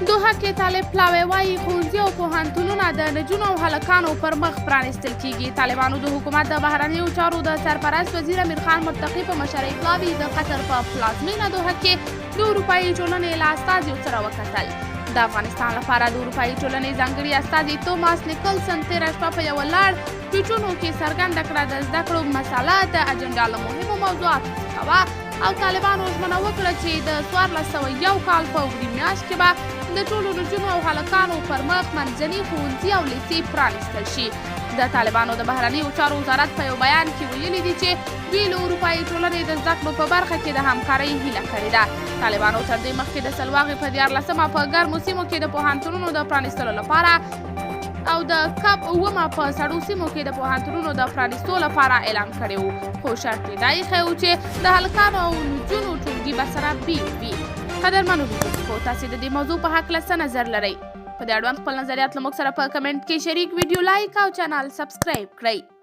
دوحه کې طالب پلاوی وایي ښوونځي او پوهنتونونه د نجونو او هلکانو پر مخ پرانیستل کیږي. طالبانو د حکومت د بهرنیو چارو د سرپرست وزیر امیر خان متقي په مشرۍ پلاوي د قطر په پلازمینه دوحه کې د اروپایي ټولنې له استازیو سره وکتل. د افغانستان لپاره د اروپایي ټولنې ځانګړي استازي توماس نیکلسن تېره شپه په یوه لړ ټویټونو کې څرګنده کړه د زده کړو مسله د اجنډا له مهمو موضوعاتو څخه وه او طالبانو ژمنه وکړه چې د 1401 کال په اوږدې میاشت کې به د ټولو نجونو او هلکانو پر مخ منځني ښوونځي او لیسې پرانیستل شي. د طالبانو د بهرنیو چارو وزارت په یو بیان کې ویلي دي چې دوی له اروپایي ټولنې د زده کړو په برخه کې د همکارۍ هیله کړې ده. طالبانو تر دې مخکې د سلواغې په 14مه په ګرمو سیمو کې د پوهنتونونو د پرانیستلو لپاره او د کب 9مه په سړو سیمو کې د پوهنتونونو د پرانیستو لپاره اعلان کړی و، خو شرط یې دا ایښی و چې د هلکانو او نجونو ټولګي به سره بیل وي. قدرمنو لیدونکو، تاسې د دې موضوع په هکله څه نظر لرئ؟ په دې اړوند خپل نظریات له موږ سره په کمنټ کې شریک، ویډیو لایک او چینل سبسکرایب کړئ.